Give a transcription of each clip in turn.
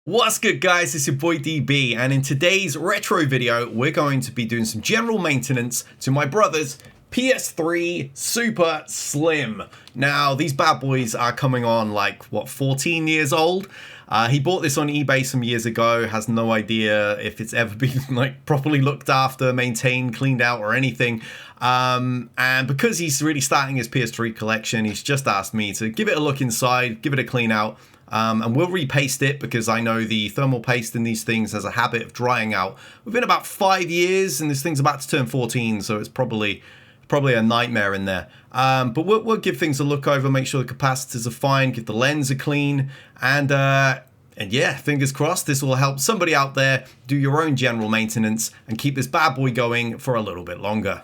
What's good, guys? It's your boy DB, and in today's retro video we're going to be doing some general maintenance to my brother's PS3 Super Slim. Now these bad boys are coming on like what, 14 years old. He bought this on eBay some years ago, has no idea if it's ever been like properly looked after, maintained, cleaned out or anything. And because he's really starting his PS3 collection, he's just asked me to give it a look inside, give it a clean out. And we'll repaste it because I know the thermal paste in these things has a habit of drying out within about 5 years, and this thing's about to turn 14, so it's probably a nightmare in there. But we'll give things a look over, make sure the capacitors are fine, give the lens a clean, and yeah, fingers crossed this will help somebody out there do your own general maintenance and keep this bad boy going for a little bit longer.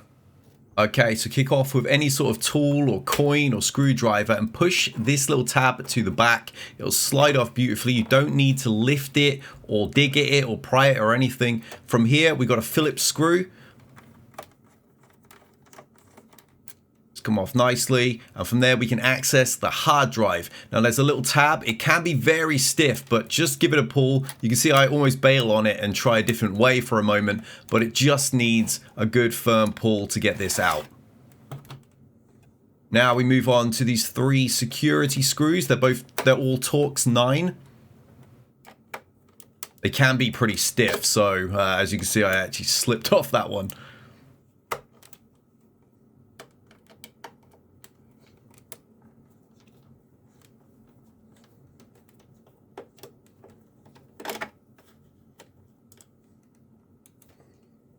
Okay, so kick off with any sort of tool or coin or screwdriver and push this little tab to the back. It'll slide off beautifully. You don't need to lift it or dig at it or pry it or anything. From here, we've got a Phillips screw. It's come off nicely. And from there, we can access the hard drive. Now, there's a little tab. It can be very stiff, but just give it a pull. You can see I almost bail on it and try a different way for a moment, but it just needs a good firm pull to get this out. Now we move on to these 3 security screws. They're all Torx 9. They can be pretty stiff, so as you can see, I actually slipped off that one.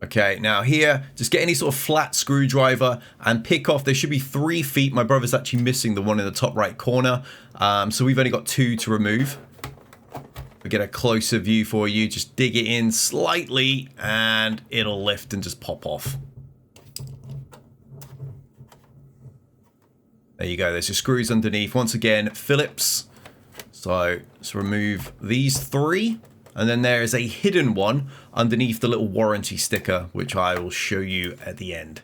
Okay, now here, just get any sort of flat screwdriver and pick off, there should be 3 feet. My brother's actually missing the one in the top right corner. So we've only got 2 to remove. We get a closer view for you. Just dig it in slightly and it'll lift and just pop off. There you go, there's your screws underneath. Once again, Phillips. So let's remove these 3. And then there is a hidden one underneath the little warranty sticker, which I will show you at the end.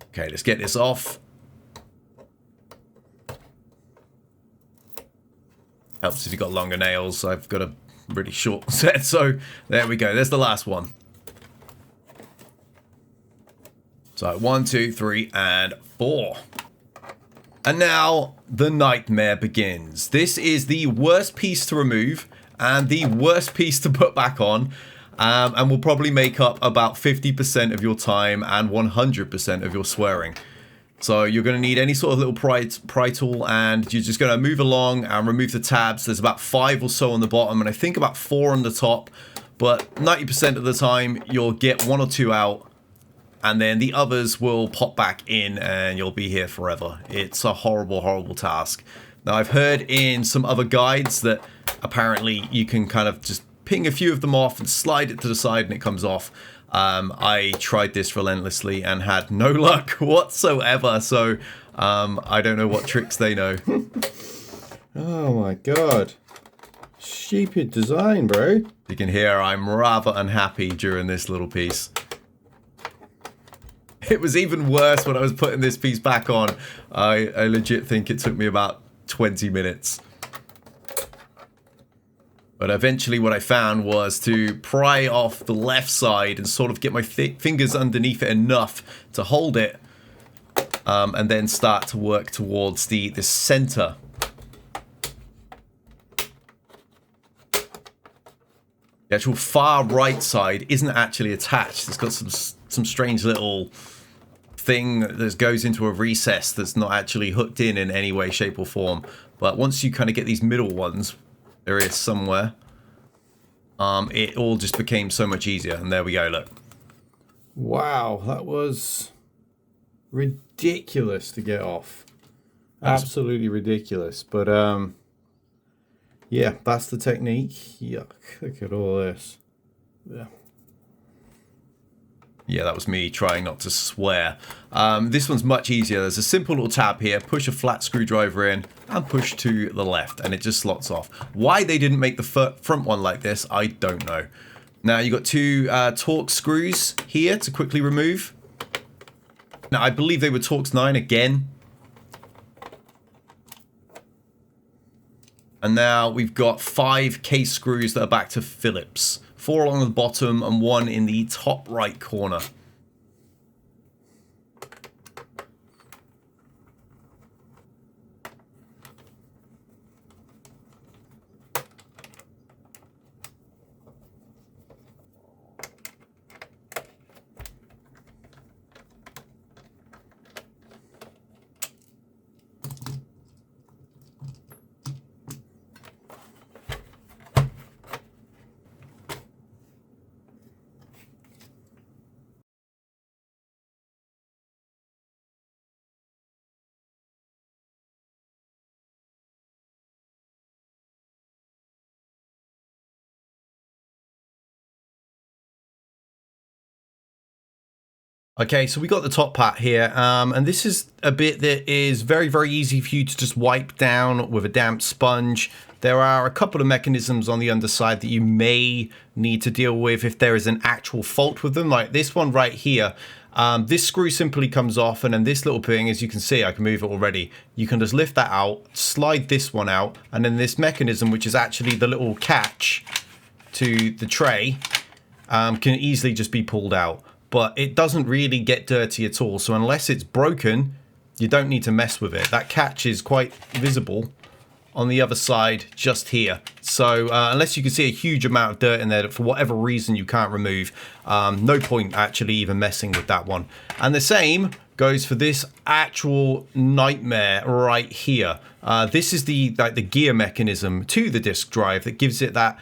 Okay, let's get this off. Helps if you've got longer nails. I've got a really short set, so there we go. There's the last one. So 1, 2, 3, and 4. And now the nightmare begins. This is the worst piece to remove and the worst piece to put back on. And will probably make up about 50% of your time and 100% of your swearing. So you're going to need any sort of little pry tool, and you're just going to move along and remove the tabs. There's about 5 or so on the bottom, and I think about 4 on the top. But 90% of the time, you'll get 1 or 2 out. And then the others will pop back in and you'll be here forever. It's a horrible, horrible task. Now, I've heard in some other guides that apparently you can kind of just ping a few of them off and slide it to the side and it comes off. I tried this relentlessly and had no luck whatsoever. So I don't know what tricks they know. Oh my god. Stupid design, bro. You can hear I'm rather unhappy during this little piece. It was even worse when I was putting this piece back on. I legit think it took me about 20 minutes. But eventually what I found was to pry off the left side and sort of get my fingers underneath it enough to hold it. And then start to work towards the center. The actual far right side isn't actually attached. It's got some strange little thing that goes into a recess that's not actually hooked in any way, shape or form. But once you kind of get these middle ones, there is somewhere, it all just became so much easier. And there we go, look. Wow, that was ridiculous to get off. Absolutely ridiculous. But yeah, that's the technique. Yuck, look at all this. Yeah. Yeah, that was me trying not to swear. This one's much easier. There's a simple little tab here. Push a flat screwdriver in and push to the left, and it just slots off. Why they didn't make the front one like this, I don't know. Now, you've got 2 Torx screws here to quickly remove. Now, I believe they were Torx 9 again. And now we've got 5 case screws that are back to Phillips. 4 along the bottom and 1 in the top right corner. Okay, so we got the top part here, and this is a bit that is very, very easy for you to just wipe down with a damp sponge. There are a couple of mechanisms on the underside that you may need to deal with if there is an actual fault with them, like this one right here. This screw simply comes off, and then this little thing, as you can see, I can move it already. You can just lift that out, slide this one out, and then this mechanism, which is actually the little catch to the tray, can easily just be pulled out. But it doesn't really get dirty at all. So unless it's broken, you don't need to mess with it. That catch is quite visible on the other side just here. So unless you can see a huge amount of dirt in there that for whatever reason you can't remove, no point actually even messing with that one. And the same goes for this actual nightmare right here. This is the gear mechanism to the disk drive that gives it that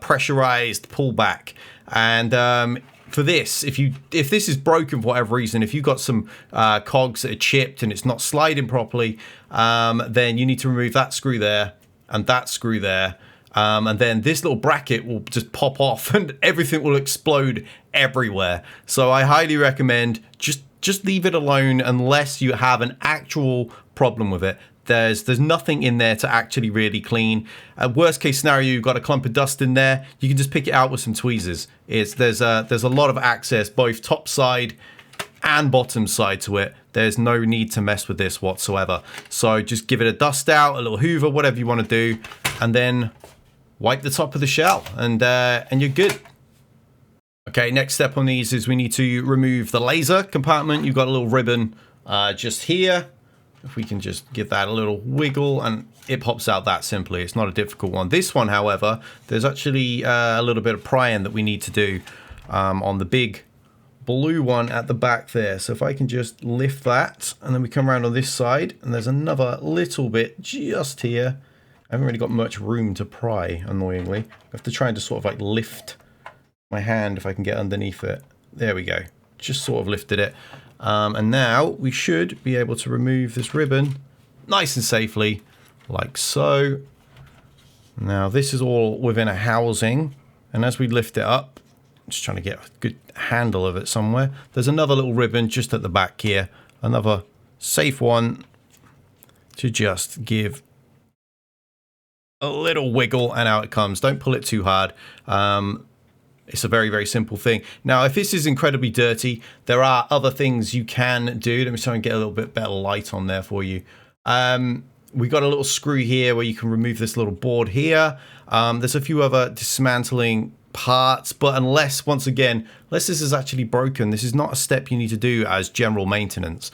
pressurized pullback. And for this, if this is broken for whatever reason, if you've got some cogs that are chipped and it's not sliding properly, then you need to remove that screw there and that screw there. And then this little bracket will just pop off and everything will explode everywhere. So I highly recommend just leave it alone unless you have an actual problem with it. There's nothing in there to actually really clean. Worst case scenario, you've got a clump of dust in there. You can just pick it out with some tweezers. There's a lot of access, both top side and bottom side to it. There's no need to mess with this whatsoever. So just give it a dust out, a little hoover, whatever you want to do, and then wipe the top of the shell, and you're good. Okay, next step on these is we need to remove the laser compartment. You've got a little ribbon just here. If we can just give that a little wiggle and it pops out that simply. It's not a difficult one. This one, however, there's actually a little bit of prying that we need to do on the big blue one at the back there. So if I can just lift that and then we come around on this side and there's another little bit just here. I haven't really got much room to pry, annoyingly. I have to try and just sort of like lift my hand if I can get underneath it. There we go. Just sort of lifted it. And now we should be able to remove this ribbon nice and safely, like so. Now this is all within a housing, and as we lift it up, just trying to get a good handle of it somewhere, there's another little ribbon just at the back here, another safe one to just give a little wiggle, and out it comes. Don't pull it too hard. It's a very, very simple thing. Now, if this is incredibly dirty, there are other things you can do. Let me try and get a little bit better light on there for you. We got a little screw here where you can remove this little board here. There's a few other dismantling parts, but unless, once again, unless this is actually broken, this is not a step you need to do as general maintenance.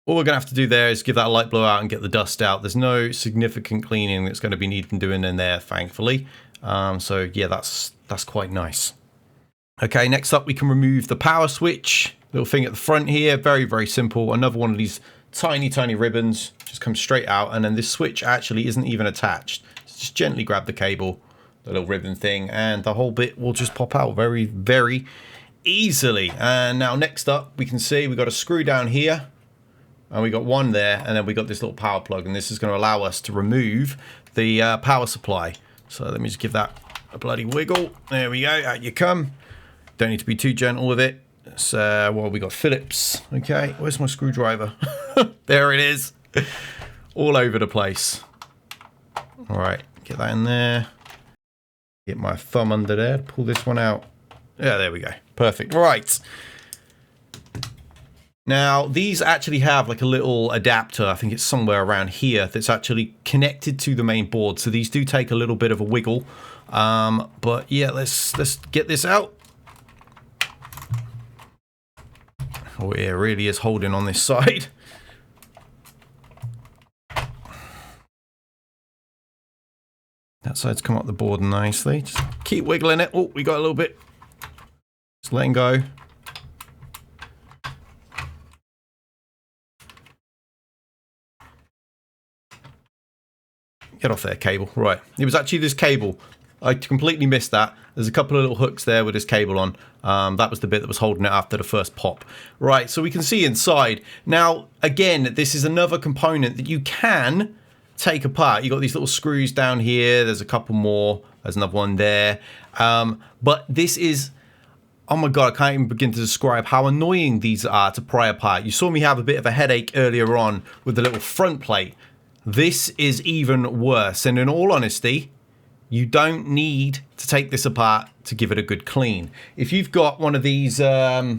All we're going to have to do there is give that a light blow out and get the dust out. There's no significant cleaning that's going to be needed doing in there, thankfully. So yeah, that's quite nice. Okay, next up we can remove the power switch. Little thing at the front here, very, very simple. Another one of these tiny, tiny ribbons, just comes straight out, and then this switch actually isn't even attached. So just gently grab the cable, the little ribbon thing, and the whole bit will just pop out very, very easily. And now next up we can see we got a screw down here, and we got one there, and then we got this little power plug, and this is going to allow us to remove the power supply. So let me just give that a bloody wiggle. There we go, out you come. Don't need to be too gentle with it. So, well, we got Phillips. Okay, where's my screwdriver? There it is. All over the place. All right, get that in there. Get my thumb under there, pull this one out. Yeah, there we go. Perfect. Right. Now, these actually have like a little adapter, I think it's somewhere around here, that's actually connected to the main board. So these do take a little bit of a wiggle. But yeah, let's get this out. Oh, it really is holding on this side. That side's come up the board nicely. Just keep wiggling it. Oh, we got a little bit. Just letting go. Get off there, cable. Right. It was actually this cable. I completely missed that. There's a couple of little hooks there with this cable on. That was the bit that was holding it after the first pop. Right, so we can see inside. Now, again, this is another component that you can take apart. You got these little screws down here. There's a couple more. There's another one there. But this is... Oh my god, I can't even begin to describe how annoying these are to pry apart. You saw me have a bit of a headache earlier on with the little front plate. This is even worse, and in all honesty, you don't need to take this apart to give it a good clean. If you've got one of these, high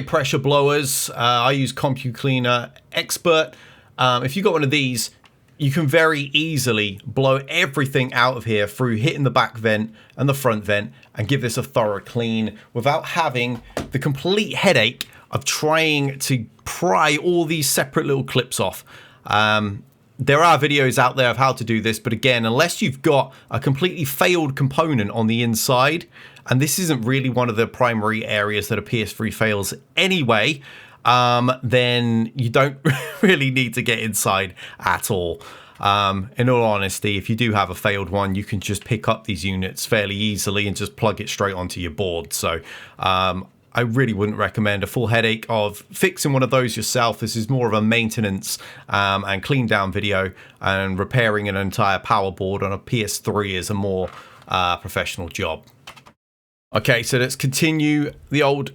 pressure blowers, I use CompuCleaner Expert. If you've got one of these, you can very easily blow everything out of here through hitting the back vent and the front vent and give this a thorough clean without having the complete headache of trying to pry all these separate little clips off. There are videos out there of how to do this, but again, unless you've got a completely failed component on the inside, and this isn't really one of the primary areas that a PS3 fails anyway, then you don't really need to get inside at all. In all honesty, if you do have a failed one, you can just pick up these units fairly easily and just plug it straight onto your board. So I really wouldn't recommend a full headache of fixing one of those yourself. This is more of a maintenance and clean down video, and repairing an entire power board on a PS3 is a more professional job. Okay, so let's continue the old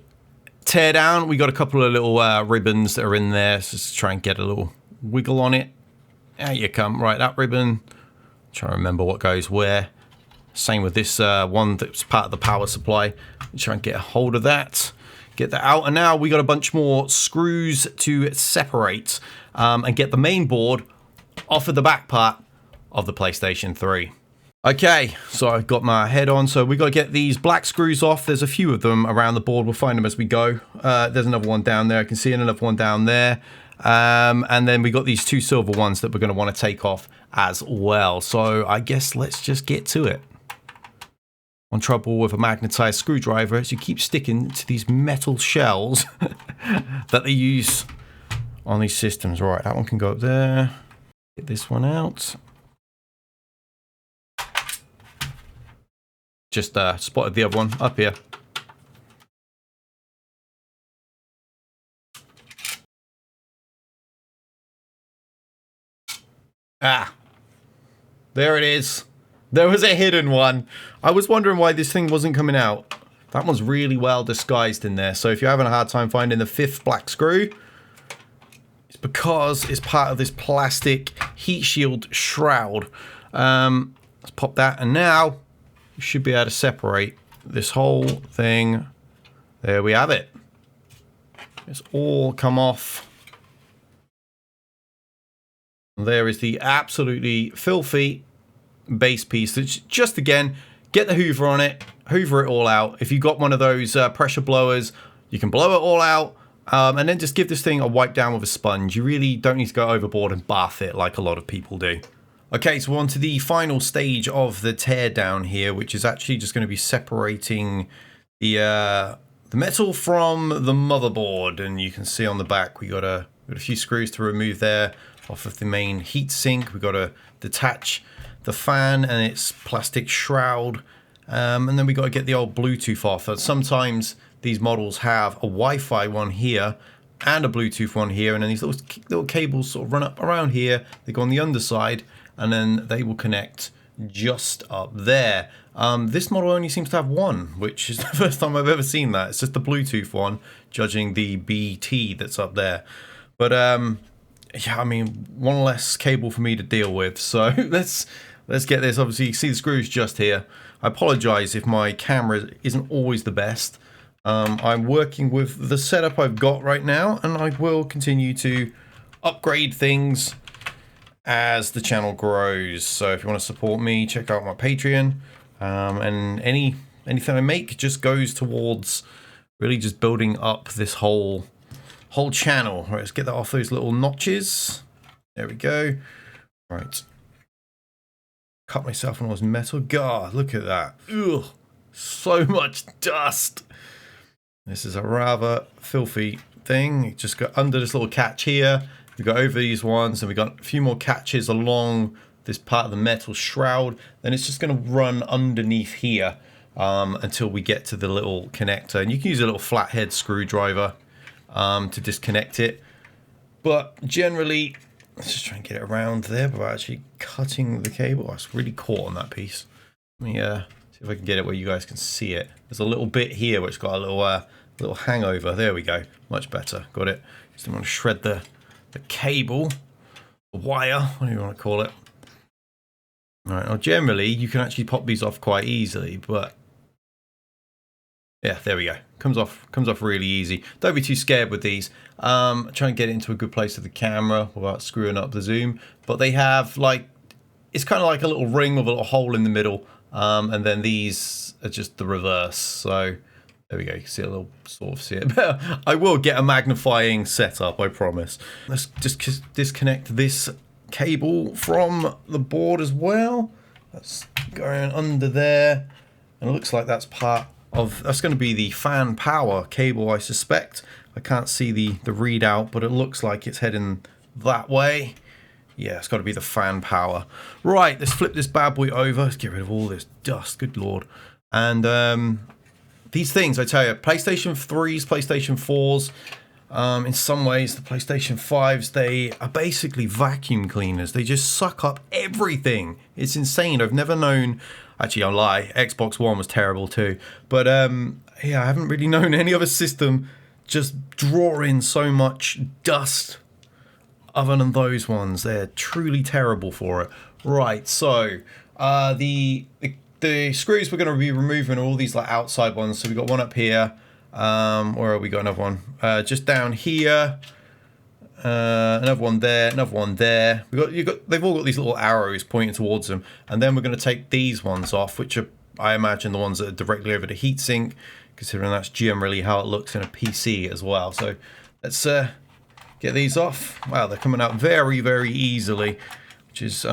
teardown. We got a couple of little ribbons that are in there, so just try and get a little wiggle on it. There you come. Right, that ribbon. Trying to remember what goes where. Same with this one that's part of the power supply. Try and get a hold of that. Get that out. And now we got a bunch more screws to separate and get the main board off of the back part of the PlayStation 3. Okay, so I've got my head on. So we got to get these black screws off. There's a few of them around the board. We'll find them as we go. There's another one down there. I can see another one down there. And then we got these two silver ones that we're going to want to take off as well. So I guess let's just get to it. One trouble with a magnetized screwdriver is you keep sticking to these metal shells that they use on these systems. Right, that one can go up there. Get this one out. Just spotted the other one up here. Ah, there it is. There was a hidden one. I was wondering why this thing wasn't coming out. That one's really well disguised in there. So if you're having a hard time finding the fifth black screw, it's because it's part of this plastic heat shield shroud. Let's pop that, and now you should be able to separate this whole thing. There we have it. It's all come off. There is the absolutely filthy base piece. That's just, again, get the hoover on it, hoover it all out. If you've got one of those pressure blowers, you can blow it all out, and then just give this thing a wipe down with a sponge. You really don't need to go overboard and bath it like a lot of people do. Okay, so we're on to the final stage of the teardown here, which is actually just going to be separating the metal from the motherboard. And you can see on the back we got a few screws to remove there off of the main heatsink. We've got to detach the fan and its plastic shroud, and then we got to get the old Bluetooth off. And sometimes these models have a Wi-Fi one here and a Bluetooth one here, and then these little cables sort of run up around here. They go on the underside, and then they will connect just up there. This model only seems to have one, which is the first time I've ever seen that. It's just the Bluetooth one, judging the BT that's up there. But yeah, I mean, one less cable for me to deal with. So let's get this. Obviously, you see the screws just here. I apologize if my camera isn't always the best. I'm working with the setup I've got right now, and I will continue to upgrade things as the channel grows. So if you want to support me, check out my Patreon. And anything I make just goes towards really just building up this whole channel. All right, let's get that off those little notches. There we go. Right. Cut myself on all this metal. God, look at that. Ugh. So much dust. This is a rather filthy thing. You just got under this little catch here. We got over these ones, and we got a few more catches along this part of the metal shroud. Then it's just going to run underneath here until we get to the little connector. And you can use a little flathead screwdriver to disconnect it. But generally, let's just try and get it around there without actually cutting the cable. I was really caught on that piece. Let me see if I can get it where you guys can see it. There's a little bit here which got a little hangover. There we go. Much better. Got it. Just want to shred the cable, the wire, whatever you want to call it. All right. Now, generally, you can actually pop these off quite easily, but yeah, there we go. Comes off really easy. Don't be too scared with these. Try and get it into a good place with the camera without screwing up the zoom. But they have like, it's kind of like a little ring with a little hole in the middle. And then these are just the reverse. So there we go. You can see a little, sort of see it. But I will get a magnifying setup, I promise. Let's just disconnect this cable from the board as well. That's going under there. And it looks like that's part of, that's going to be the fan power cable, I suspect. I can't see the readout, but it looks like it's heading that way. Yeah, it's got to be the fan power. Right, let's flip this bad boy over. Let's get rid of all this dust, good lord. And these things, I tell you, PlayStation 3s, PlayStation 4s, in some ways, the PlayStation 5s, they are basically vacuum cleaners. They just suck up everything. It's insane. I've never known, actually, I'll lie, Xbox One was terrible too. But yeah, I haven't really known any other system just draw in so much dust other than those ones. They're truly terrible for it. Right, so the screws we're going to be removing are all these like outside ones. So we got one up here. Where have we got another one? Just down here. Another one there. Another one there. They've all got these little arrows pointing towards them. And then we're going to take these ones off, which are, I imagine, the ones that are directly over the heatsink, considering that's generally how it looks in a PC as well. So let's get these off. Wow, they're coming out very, very easily, which is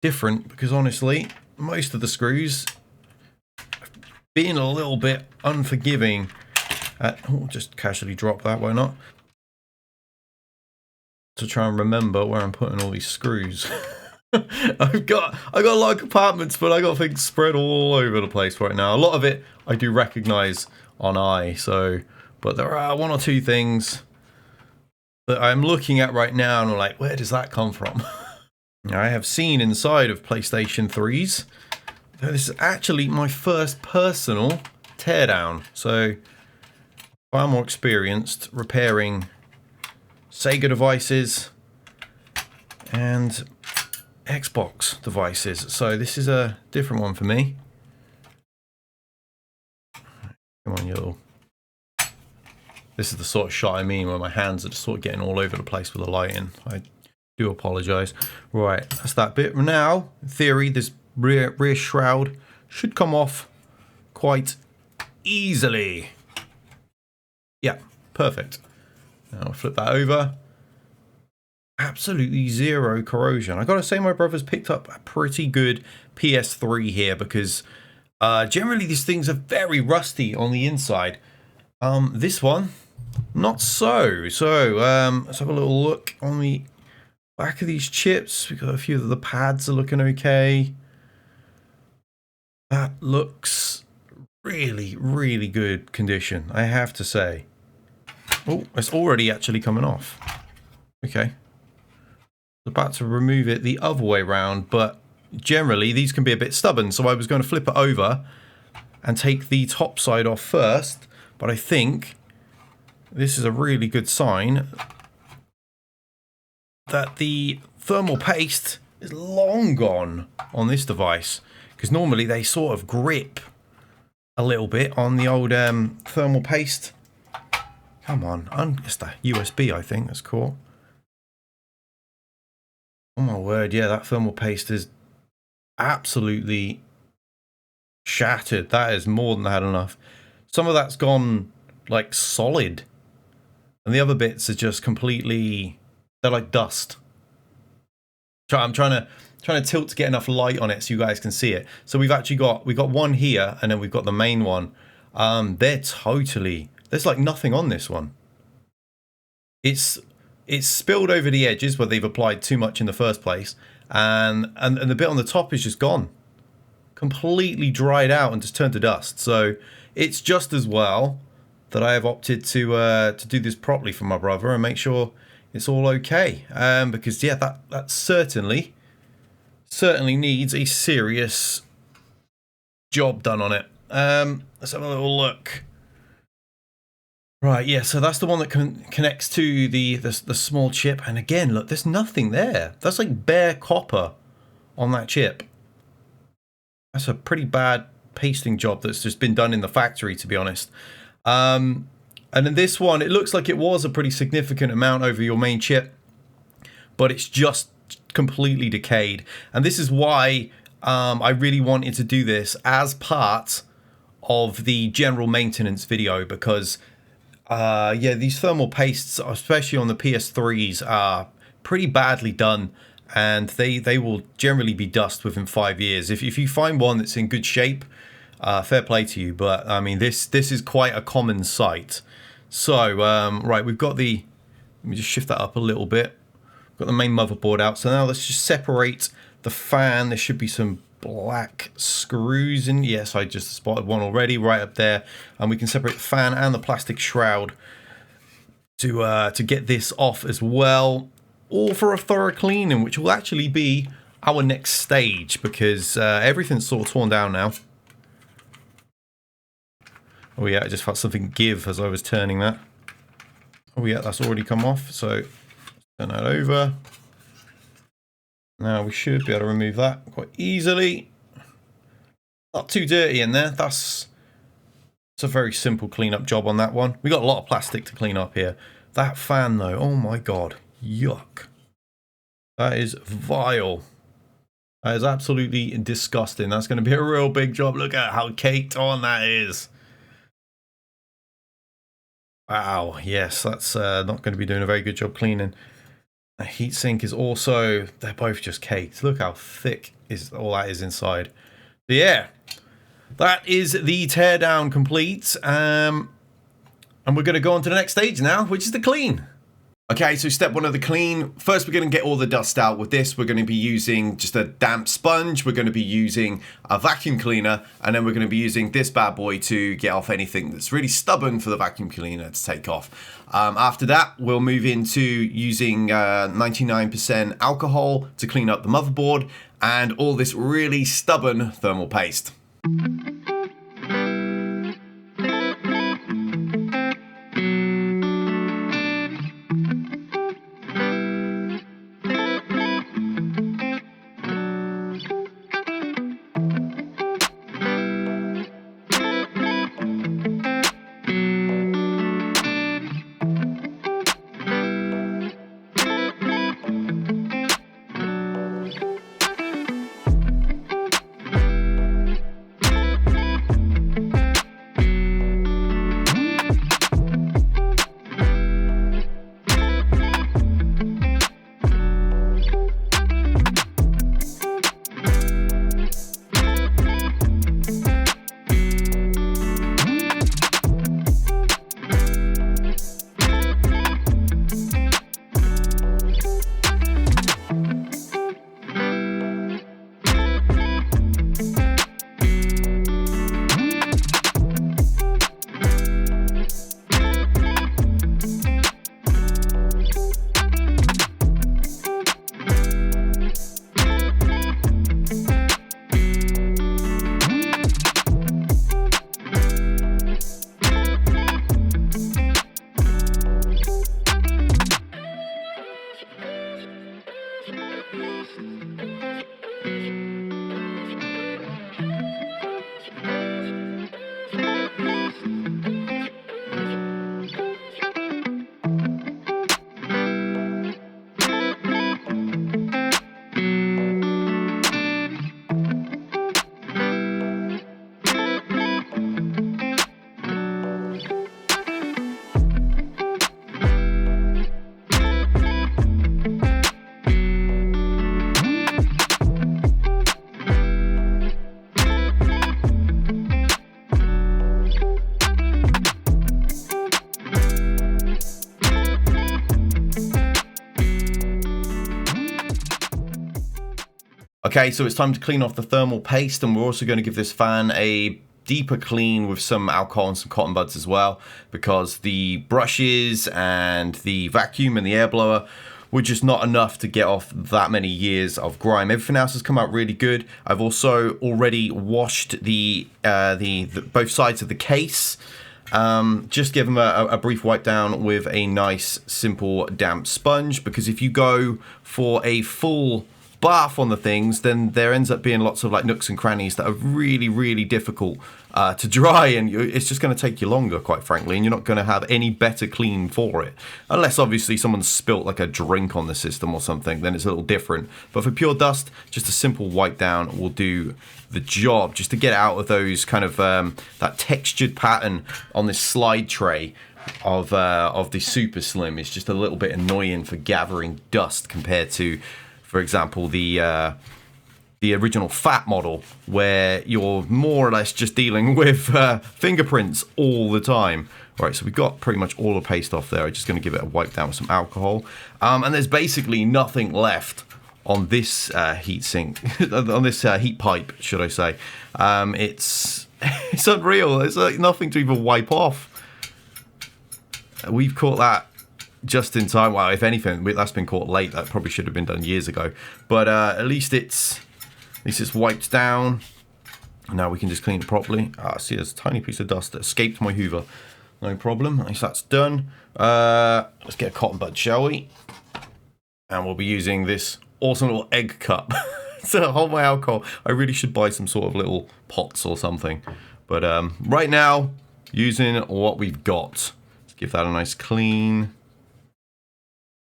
different because honestly, most of the screws have been a little bit unforgiving. Oh, just casually drop that, why not? To try and remember where I'm putting all these screws. I've got a lot of compartments, but I got things spread all over the place right now. A lot of it I do recognize on eye, so but there are one or two things that I'm looking at right now and I'm like, where does that come from? I have seen inside of PlayStation 3s. This is actually my first personal teardown, so far more experienced repairing Sega devices and Xbox devices. So this is a different one for me. Come on, you little... This is the sort of shot I mean, where my hands are just sort of getting all over the place with the lighting. I do apologise. Right, that's that bit. Now, in theory, this rear shroud should come off quite easily. Yeah, perfect. Now I'll flip that over. Absolutely zero corrosion. I gotta say, my brother's picked up a pretty good PS3 here because generally these things are very rusty on the inside. This one, not so. So let's have a little look on the back of these chips. We've got a few of the pads are looking okay. That looks really, really good condition, I have to say. Oh, it's already actually coming off. Okay. About to remove it the other way around, but generally these can be a bit stubborn, so I was going to flip it over and take the top side off first, but I think this is a really good sign that the thermal paste is long gone on this device, because normally they sort of grip a little bit on the old thermal paste. Come on, it's the USB, I think, that's cool. Oh my word, yeah, that thermal paste is absolutely shattered. That is more than had enough. Some of that's gone like solid, and the other bits are just completely, they're like dust. I'm trying to tilt to get enough light on it so you guys can see it. So we've got one here, and then we've got the main one. There's like nothing on this one. It's spilled over the edges where they've applied too much in the first place, and the bit on the top is just gone, completely dried out and just turned to dust. So it's just as well that I have opted to do this properly for my brother and make sure it's all okay, because yeah, that certainly needs a serious job done on it. Let's have a little look. Right, yeah, so that's the one that connects to the small chip, and again, look, there's nothing there. That's like bare copper on that chip. That's a pretty bad pasting job that's just been done in the factory, to be honest. And then this one, it looks like it was a pretty significant amount over your main chip, but it's just completely decayed. And this is why I really wanted to do this as part of the general maintenance video, because yeah, these thermal pastes, especially on the PS3s, are pretty badly done, and they will generally be dust within 5 years. If you find one that's in good shape, fair play to you, but I mean, this is quite a common sight. So right, we've got let me just shift that up a little bit. Got the main motherboard out, so now let's just separate the fan. There should be some black screws in. Yes, I just spotted one already right up there, and we can separate the fan and the plastic shroud to get this off as well, all for a thorough cleaning, which will actually be our next stage, because everything's sort of torn down now. Oh yeah, I just felt something give as I was turning that. Oh yeah, that's already come off, so turn that over. Now we should be able to remove that quite easily. Not too dirty in there. It's a very simple cleanup job on that one. We got a lot of plastic to clean up here. That fan though, oh my god, yuck. That is vile. That is absolutely disgusting. That's going to be a real big job. Look at how caked on that is. Wow, yes, that's not going to be doing a very good job cleaning. The heatsink is also, they're both just caked. Look how thick all that is inside. But yeah, that is the teardown complete. And we're going to go on to the next stage now, which is the clean. Okay, so step one of the clean. First, we're going to get all the dust out. With this, we're going to be using just a damp sponge. We're going to be using a vacuum cleaner, and then we're going to be using this bad boy to get off anything that's really stubborn for the vacuum cleaner to take off. After that, we'll move into using 99% alcohol to clean up the motherboard and all this really stubborn thermal paste. Okay, so it's time to clean off the thermal paste, and we're also going to give this fan a deeper clean with some alcohol and some cotton buds as well, because the brushes and the vacuum and the air blower were just not enough to get off that many years of grime. Everything else has come out really good. I've also already washed the both sides of the case. Just give them a brief wipe down with a nice simple damp sponge, because if you go for a full bath on the things, then there ends up being lots of like nooks and crannies that are really difficult to dry, and it's just going to take you longer, quite frankly, and you're not going to have any better clean for it, unless obviously someone's spilt like a drink on the system or something. Then it's a little different. But for pure dust, just a simple wipe down will do the job, just to get out of those kind of that textured pattern on this slide tray of the Super Slim. Is just a little bit annoying for gathering dust compared to, for example, the original fat model, where you're more or less just dealing with fingerprints all the time. All right, so we've got pretty much all the paste off there. I'm just going to give it a wipe down with some alcohol. And there's basically nothing left on this heatsink, on this heat pipe, should I say. It's unreal. There's like nothing to even wipe off. We've caught that just in time. Well, if anything, that's been caught late. That probably should have been done years ago. But at least it's wiped down. Now we can just clean it properly. See, there's a tiny piece of dust that escaped my Hoover. No problem. At least that's done. Let's get a cotton bud, shall we? And we'll be using this awesome little egg cup to hold my alcohol. I really should buy some sort of little pots or something. But right now, using what we've got. Let's give that a nice clean.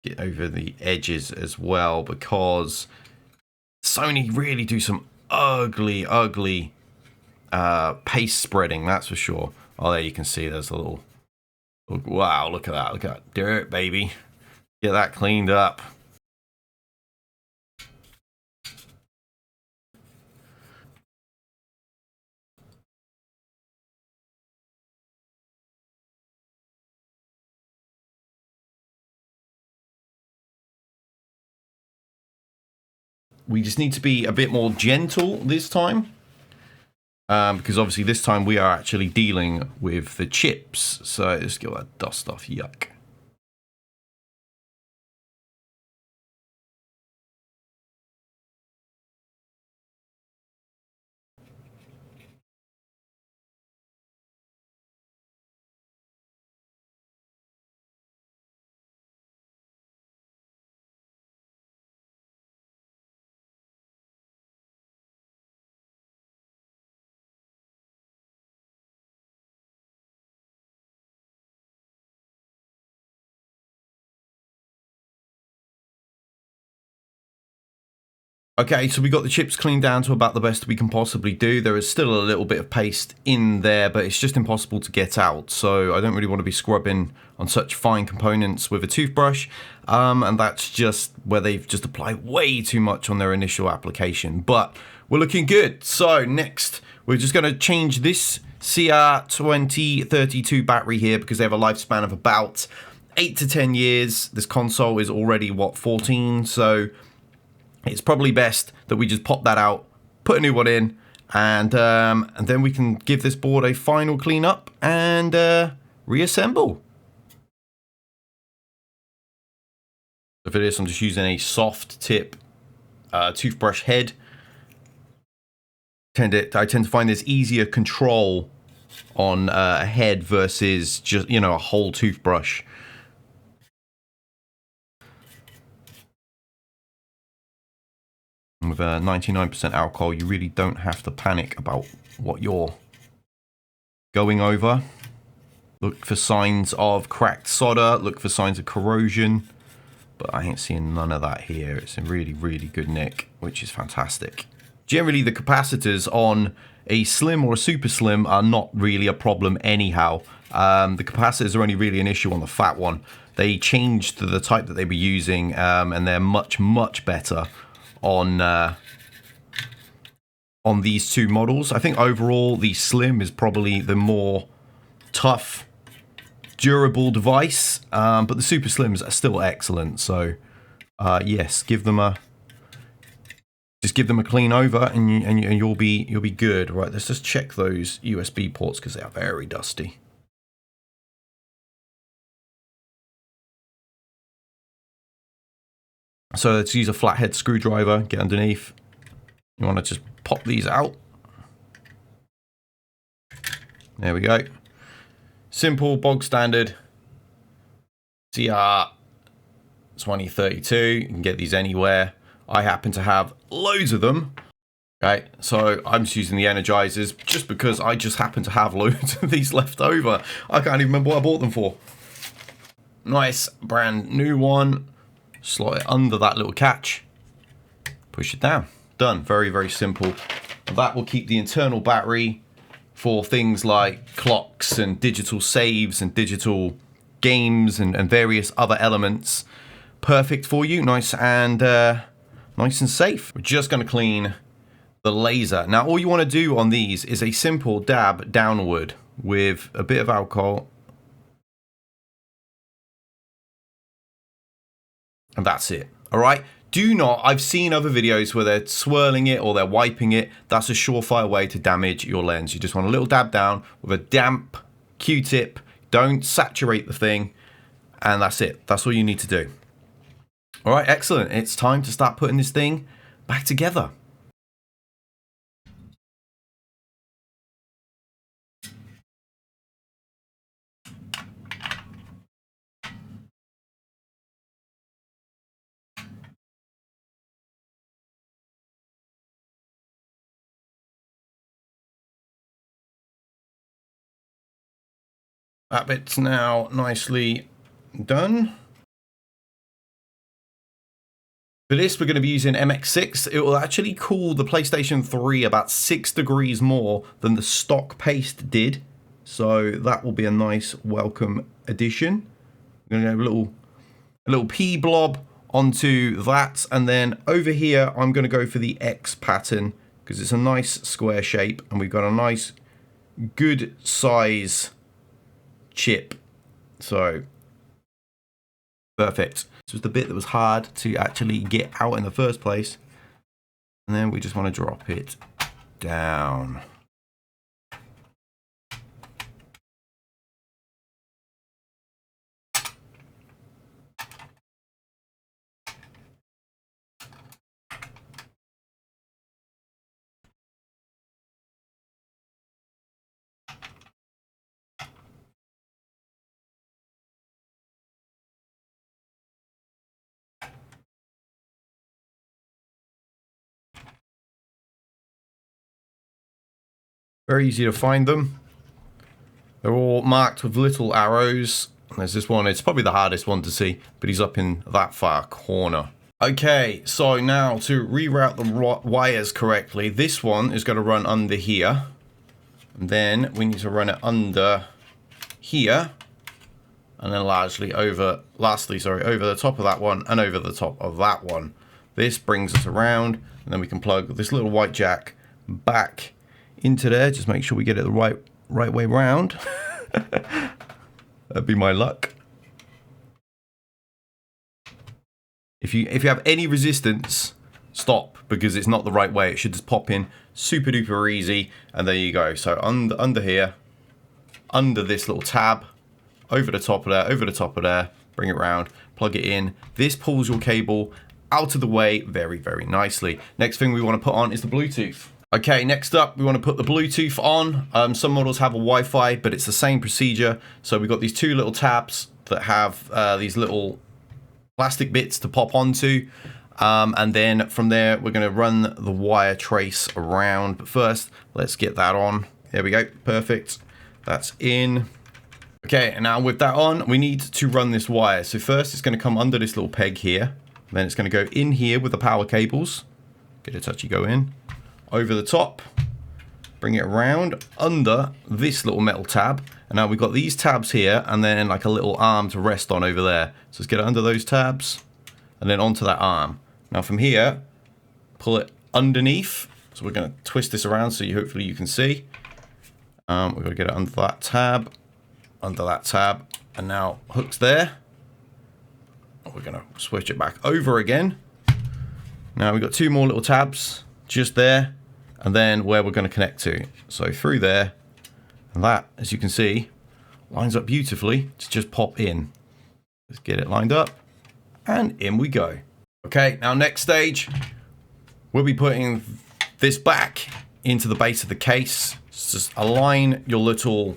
Get over the edges as well, because Sony really do some ugly paste spreading, that's for sure. Oh, there you can see there's a little, wow, look at that. Look at that dirt, baby. Get that cleaned up. We just need to be a bit more gentle this time, because obviously this time we are actually dealing with the chips. So let's get all that dust off. Yuck. Okay, so we got the chips cleaned down to about the best we can possibly do. There is still a little bit of paste in there, but it's just impossible to get out. So I don't really want to be scrubbing on such fine components with a toothbrush. And that's just where they've just applied way too much on their initial application. But we're looking good. So next, we're just going to change this CR2032 battery here, because they have a lifespan of about 8 to 10 years. This console is already, what, 14? So it's probably best that we just pop that out, put a new one in, and then we can give this board a final cleanup and reassemble. So for this, I'm just using a soft tip toothbrush head. I tend to find this easier control on a head versus just, you know, a whole toothbrush. With 99% alcohol, you really don't have to panic about what you're going over. Look for signs of cracked solder, look for signs of corrosion, but I ain't seeing none of that here. It's in really good nick, which is fantastic. Generally, the capacitors on a Slim or a Super Slim are not really a problem anyhow. The capacitors are only really an issue on the fat one. They changed to the type that they were using, and they're much better on these two models. I think overall the Slim is probably the more tough, durable device, but the Super Slims are still excellent. So yes, give them a Just give them a clean over and you'll be good. Right, let's just check those USB ports because they are very dusty. So let's use a flathead screwdriver, get underneath. You want to just pop these out. There we go. Simple, bog standard CR 2032. You can get these anywhere. I happen to have loads of them. Okay, so I'm just using the Energizers just because I just happen to have loads of these left over. I can't even remember what I bought them for. Nice brand new one. Slot it under that little catch. Push it down. Done. Very, very simple. That will keep the internal battery for things like clocks and digital saves and digital games and various other elements. Perfect for you. Nice and safe. We're just going to clean the laser. Now, all you want to do on these is a simple dab downward with a bit of alcohol. And that's it. All right. Do not, I've seen other videos where they're swirling it or they're wiping it. That's a surefire way to damage your lens. You just want a little dab down with a damp Q-tip. Don't saturate the thing. And that's it. That's all you need to do. All right, excellent. It's time to start putting this thing back together. That bit's now nicely done. For this, we're going to be using MX6. It will actually cool the PlayStation 3 about 6 degrees more than the stock paste did. So that will be a nice welcome addition. I'm going to have a little pea blob onto that. And then over here, I'm going to go for the X pattern because it's a nice square shape. And we've got a nice, good size chip. So perfect. This was the bit that was hard to actually get out in the first place. And then we just want to drop it down. Very easy to find them. They're all marked with little arrows. There's this one, it's probably the hardest one to see, but he's up in that far corner. Okay, so now to reroute the wires correctly, this one is going to run under here. And then we need to run it under here. And then lastly over the top of that one and over the top of that one. This brings us around, and then we can plug this little white jack back into there. Just make sure we get it the right way round. That'd be my luck. If you have any resistance, stop, because it's not the right way. It should just pop in super duper easy, and there you go. So under here, under this little tab, over the top of there, bring it round, plug it in. This pulls your cable out of the way very, very nicely. Next thing we want to put on is the Bluetooth. Okay, next up, we want to put the Bluetooth on. Some models have a Wi-Fi, but it's the same procedure. So we've got these two little tabs that have these little plastic bits to pop onto. And then from there, we're going to run the wire trace around. But first, let's get that on. There we go. Perfect. That's in. Okay, and now with that on, we need to run this wire. So first, it's going to come under this little peg here. Then it's going to go in here with the power cables. Get a touchy go in. Over the top, bring it around under this little metal tab, and now we've got these tabs here and then like a little arm to rest on over there. So let's get it under those tabs and then onto that arm. Now from here, pull it underneath. So we're going to twist this around so hopefully you can see. We're going to get it under that tab, and now hook's there. We're going to switch it back over again. Now we've got two more little tabs just there, and then where we're going to connect to. So through there, and that, as you can see, lines up beautifully to just pop in. Let's get it lined up, and in we go. Okay, now next stage, we'll be putting this back into the base of the case. Just align your little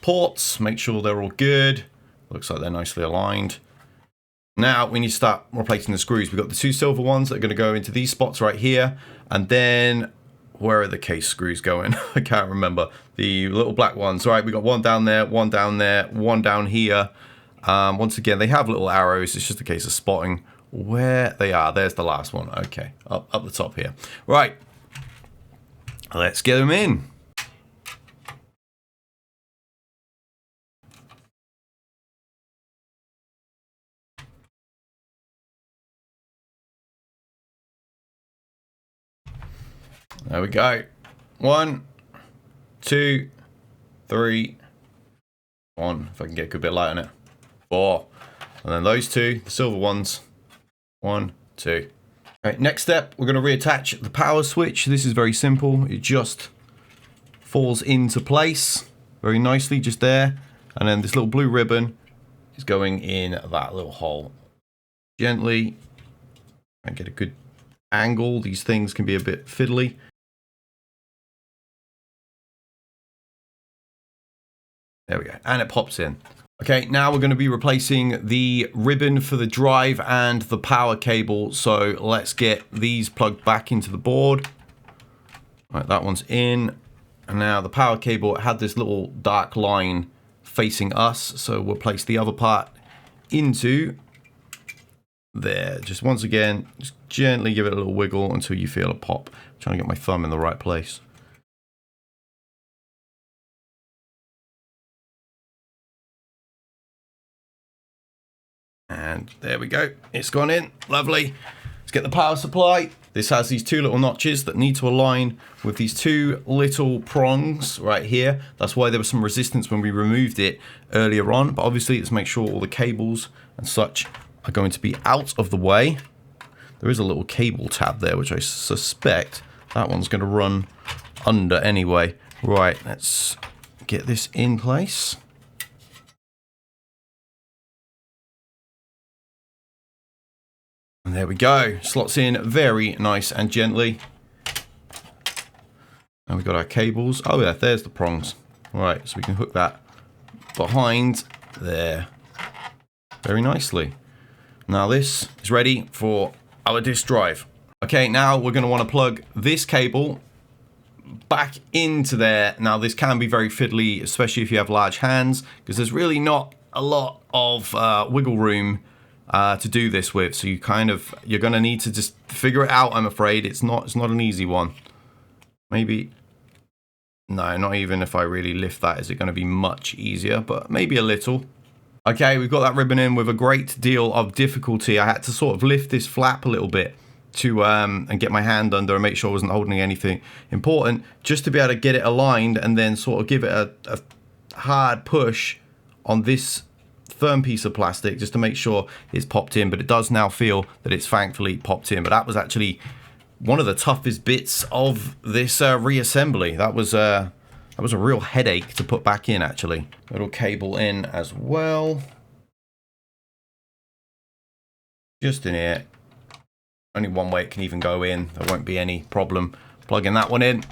ports, make sure they're all good. Looks like they're nicely aligned. Now we need to start replacing the screws. We've got the two silver ones that are going to go into these spots right here. And then, where are the case screws going? I can't remember. The little black ones. All right, we got one down there, one down there, one down here. Once again, they have little arrows. It's just a case of spotting where they are. There's the last one. Okay, up the top here. Right, let's get them in. There we go. 1, 2, 3. 1, if I can get a good bit of light on it. 4. And then those two, the silver ones. 1, 2. Okay, next step, we're going to reattach the power switch. This is very simple. It just falls into place very nicely just there. And then this little blue ribbon is going in that little hole. Gently, and get a good angle. These things can be a bit fiddly. There we go, and it pops in. Okay, now we're going to be replacing the ribbon for the drive and the power cable. So let's get these plugged back into the board. Right, that one's in. And now the power cable had this little dark line facing us. So we'll place the other part into there. Just once again, just gently give it a little wiggle until you feel a pop. I'm trying to get my thumb in the right place. And there we go. It's gone in. Lovely. Let's get the power supply. This has these two little notches that need to align with these two little prongs right here. That's why there was some resistance when we removed it earlier on. But obviously, let's make sure all the cables and such are going to be out of the way. There is a little cable tab there, which I suspect that one's going to run under anyway. Right, let's get this in place. And there we go. Slots in very nice and gently. And we've got our cables. Oh yeah, there's the prongs. All right, so we can hook that behind there very nicely. Now this is ready for our disk drive. Okay, now we're going to want to plug this cable back into there. Now this can be very fiddly, especially if you have large hands, because there's really not a lot of wiggle room to do this with. So you're going to need to just figure it out. I'm afraid it's not an easy one. Maybe, no, not even if I really lift that is it going to be much easier, but maybe a little. Okay, we've got that ribbon in with a great deal of difficulty. I had to sort of lift this flap a little bit to and get my hand under and make sure I wasn't holding anything important, just to be able to get it aligned and then sort of give it a hard push on this firm piece of plastic just to make sure it's popped in. But it does now feel that it's thankfully popped in. But that was actually one of the toughest bits of this reassembly. That was a real headache to put back in, actually. Little cable in as well. Just in here. Only one way it can even go in. There won't be any problem plugging that one in.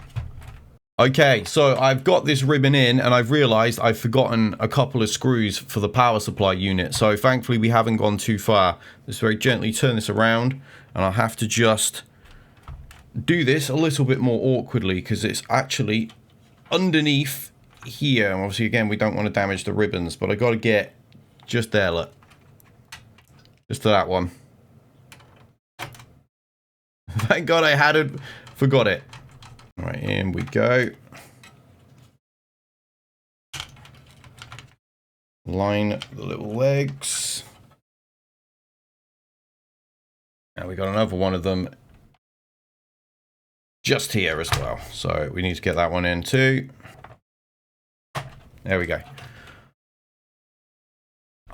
Okay, so I've got this ribbon in and I've realized I've forgotten a couple of screws for the power supply unit. So thankfully we haven't gone too far. Just very gently turn this around and I'll have to just do this a little bit more awkwardly because it's actually underneath here. And obviously, again, we don't want to damage the ribbons, but I got to get just there, look. Just to that one. Thank God I hadn't forgot it. All right, in we go. Line the little legs. And we got another one of them just here as well. So we need to get that one in too. There we go.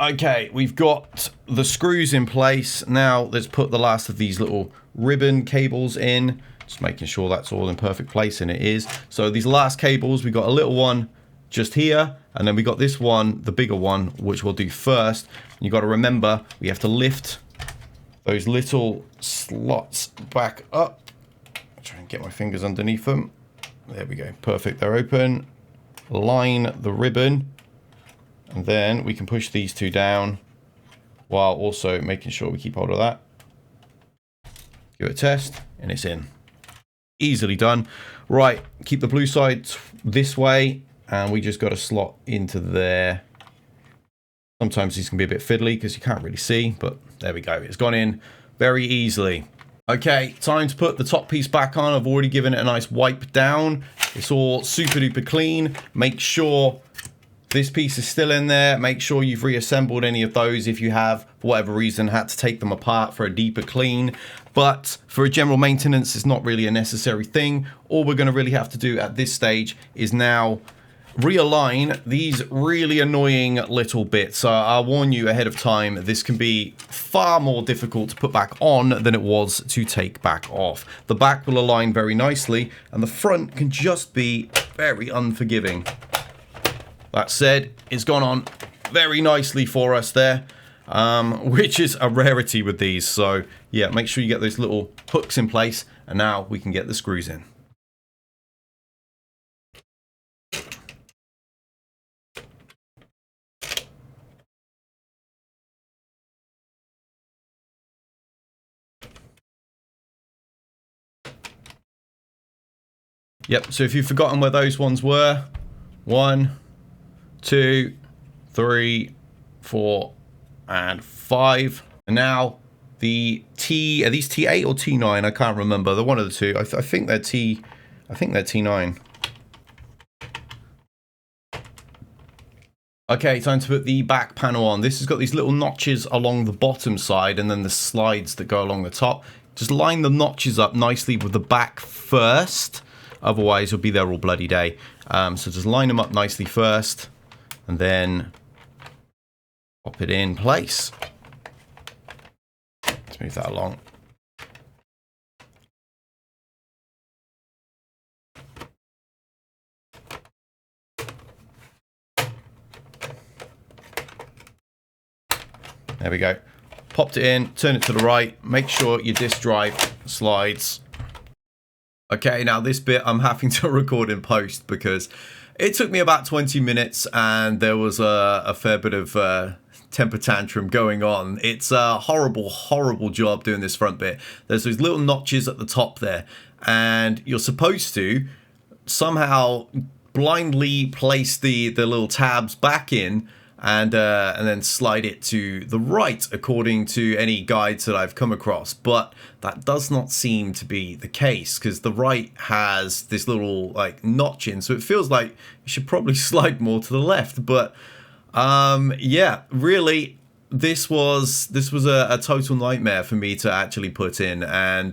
Okay, we've got the screws in place. Now let's put the last of these little ribbon cables in. Just making sure that's all in perfect place, and it is. So these last cables, we got a little one just here, and then we got this one, the bigger one, which we'll do first. You got to remember, we have to lift those little slots back up. Try and get my fingers underneath them. There we go, perfect, they're open. Line the ribbon, and then we can push these two down while also making sure we keep hold of that. Give it a test, and it's in. Easily done. Right, keep the blue side this way, and we just got to slot into there. Sometimes these can be a bit fiddly because you can't really see, but there we go. It's gone in very easily. Okay, time to put the top piece back on. I've already given it a nice wipe down. It's all super duper clean. Make sure this piece is still in there. Make sure you've reassembled any of those if you have, for whatever reason, had to take them apart for a deeper clean. But for a general maintenance, it's not really a necessary thing. All we're going to really have to do at this stage is now realign these really annoying little bits. So I'll warn you ahead of time, this can be far more difficult to put back on than it was to take back off. The back will align very nicely, and the front can just be very unforgiving. That said, it's gone on very nicely for us there, which is a rarity with these. So yeah, make sure you get those little hooks in place, and now we can get the screws in. Yep, so if you've forgotten where those ones were, 1, 2, 3, 4, and 5. And now the T, are these T8 or T9? I can't remember. They're one of the two. I think they're T9. Okay, time to put the back panel on. This has got these little notches along the bottom side and then the slides that go along the top. Just line the notches up nicely with the back first. Otherwise, you'll be there all bloody day. So just line them up nicely first, and then pop it in place. Let's move that along. There we go. Popped it in, turn it to the right, make sure your disk drive slides. Okay, now this bit I'm having to record in post because it took me about 20 minutes and there was a fair bit of temper tantrum going on. It's a horrible, horrible job doing this front bit. There's those little notches at the top there, and you're supposed to somehow blindly place the little tabs back in and then slide it to the right according to any guides that I've come across, but that does not seem to be the case because the right has this little like notch in, so it feels like you should probably slide more to the left. But yeah, really this was a total nightmare for me to actually put in, and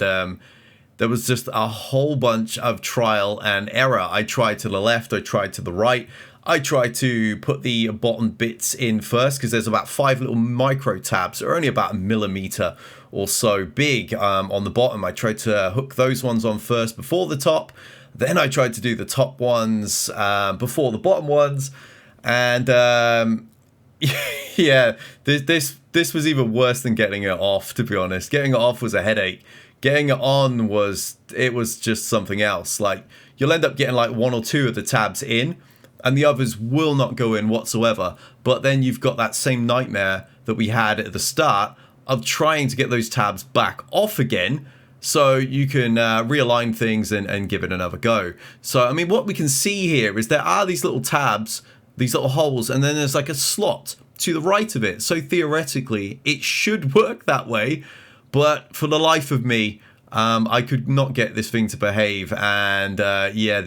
there was just a whole bunch of trial and error. I tried to the left, I tried to the right. I tried to put the bottom bits in first because there's about 5 little micro tabs that are only about 1 millimeter or so big on the bottom. I tried to hook those ones on first before the top. Then I tried to do the top ones before the bottom ones. And yeah, this was even worse than getting it off, to be honest. Getting it off was a headache. Getting it on was just something else. Like, you'll end up getting like 1 or 2 of the tabs in, and the others will not go in whatsoever. But then you've got that same nightmare that we had at the start of trying to get those tabs back off again so you can realign things and give it another go. So, I mean, what we can see here is there are these little tabs, these little holes, and then there's like a slot to the right of it. So theoretically, it should work that way. But for the life of me, I could not get this thing to behave. And yeah,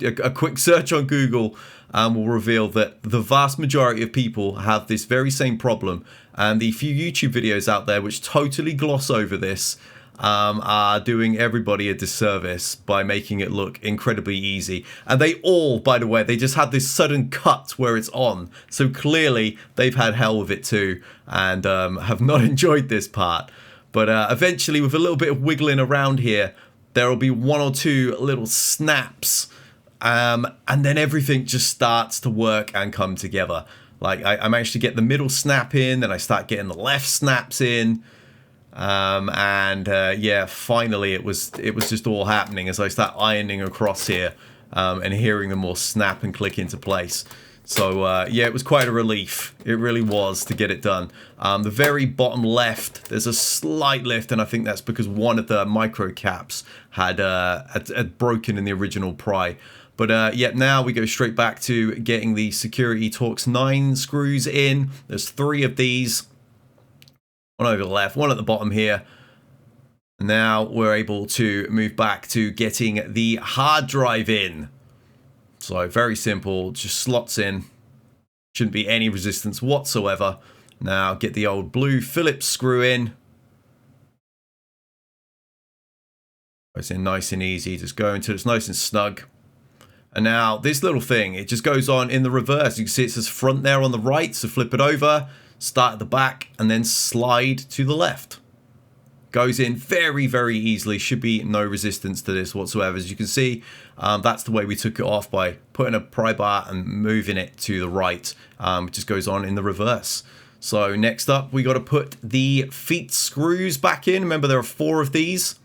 a quick search on Google will reveal that the vast majority of people have this very same problem, and the few YouTube videos out there which totally gloss over this are doing everybody a disservice by making it look incredibly easy. And they all, by the way, they just had this sudden cut where it's on. So clearly they've had hell with it too, and have not enjoyed this part. But eventually, with a little bit of wiggling around here, there will be one or two little snaps, and then everything just starts to work and come together. Like I managed to get the middle snap in, then I start getting the left snaps in, yeah, finally it was just all happening as I start ironing across here, and hearing them all snap and click into place. So yeah, it was quite a relief. It really was to get it done. The very bottom left, there's a slight lift, and I think that's because one of the micro caps had broken in the original pry. But yeah, now we go straight back to getting the security Torx 9 screws in. There's 3 of these. One over the left, one at the bottom here. Now we're able to move back to getting the hard drive in. So very simple, just slots in. Shouldn't be any resistance whatsoever. Now get the old blue Phillips screw in. It's in nice and easy, just go until it's nice and snug. And now this little thing, it just goes on in the reverse. You can see it says front there on the right, so flip it over, start at the back, and then slide to the left. Goes in very, very easily. Should be no resistance to this whatsoever. As you can see, that's the way we took it off, by putting a pry bar and moving it to the right. It just goes on in the reverse. So next up, we got to put the feet screws back in. Remember, there are 4 of these.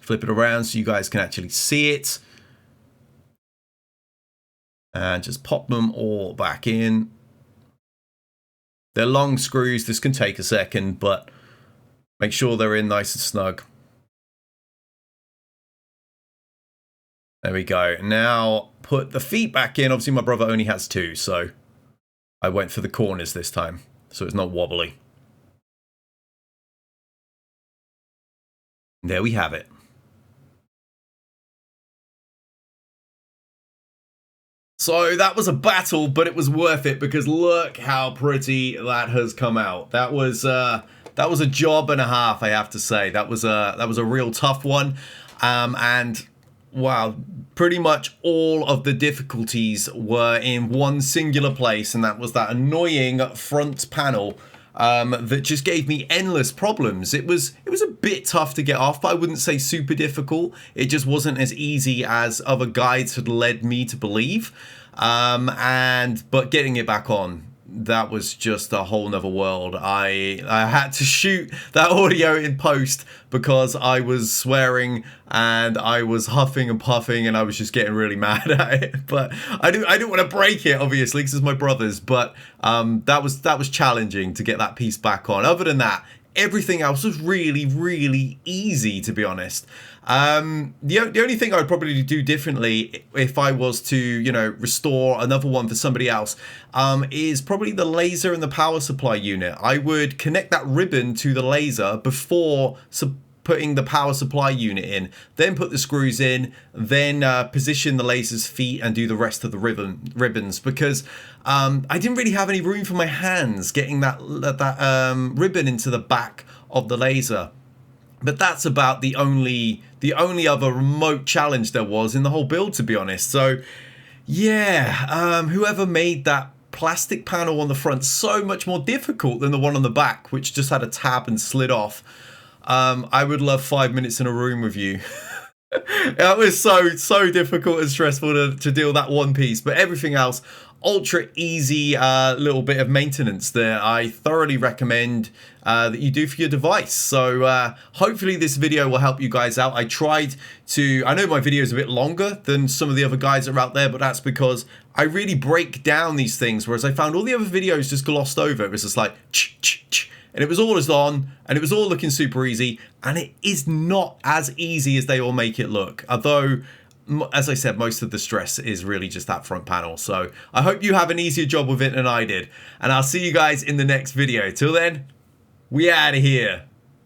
Flip it around so you guys can actually see it. And just pop them all back in. They're long screws. This can take a second, but make sure they're in nice and snug. There we go. Now put the feet back in. Obviously my brother only has 2, so I went for the corners this time, so it's not wobbly. And there we have it. So that was a battle, but it was worth it, because look how pretty that has come out. That was a job and a half, I have to say. That was a real tough one, and wow, pretty much all of the difficulties were in one singular place, and that was that annoying front panel that just gave me endless problems. It was a bit tough to get off, but I wouldn't say super difficult. It just wasn't as easy as other guides had led me to believe. But getting it back on, that was just a whole nother world. I had to shoot that audio in post because I was swearing and I was huffing and puffing and I was just getting really mad at it. But I didn't want to break it, obviously, because it's my brother's. But that was challenging to get that piece back on. Other than that, everything else was really, really easy, to be honest. The only thing I would probably do differently if I was to, you know, restore another one for somebody else, is probably the laser and the power supply unit. I would connect that ribbon to the laser before putting the power supply unit in, then put the screws in, then position the laser's feet and do the rest of the ribbons, because I didn't really have any room for my hands getting that ribbon into the back of the laser. But that's about the only other remote challenge there was in the whole build, to be honest. So yeah, whoever made that plastic panel on the front so much more difficult than the one on the back, which just had a tab and slid off, I would love 5 minutes in a room with you. That was so difficult and stressful to deal that one piece, but everything else, ultra easy little bit of maintenance that I thoroughly recommend that you do for your device. So hopefully this video will help you guys out. I know my video is a bit longer than some of the other guys that are out there, but that's because I really break down these things, whereas I found all the other videos just glossed over. It was just like and it was all as on, and it was all looking super easy, and it is not as easy as they all make it look. Although, as I said, most of the stress is really just that front panel. So I hope you have an easier job with it than I did, and I'll see you guys in the next video. Till then, we out of here.